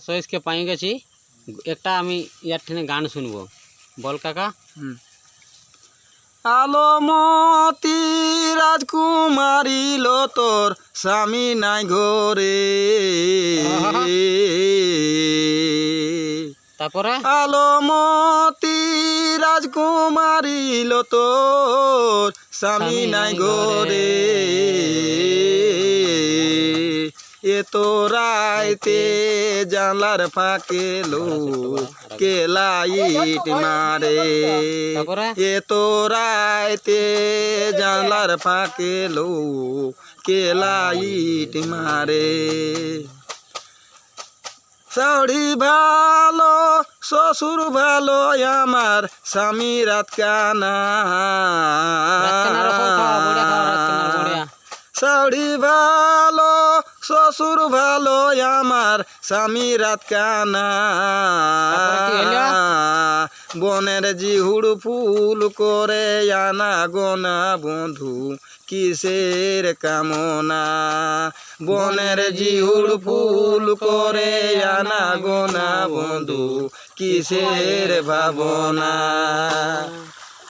সয়েজকে পাই গেছি একটা আমি ইয়ার ঠেনে গান শুনবো বল কাকা। আলমতি রাজকুমারী লো তোর স্বামী নাই ঘরে, তারপরে আলমতি রাজকুমারী লো তোর স্বামী নাই ঘরে, এ তো রাইতে জানলার ফাঁকে লো কে লাইট মারে, তারপরে এ তো রাইতে জানলার ফাঁকে লো কে লাইট মারে। শাড়ি ভালো শ্বশুর ভালো আমার স্বামী রাত কানা, শাড়ি ভালো শ্বশুর ভালো আমার স্বামী রাত কানা, বনের জিহুড় ফুল করে আনা গোনা বন্ধু কিসের কামনা, বনের জিহুড় ফুল করে আনা গোনা বন্ধু কিসের ভাবনা।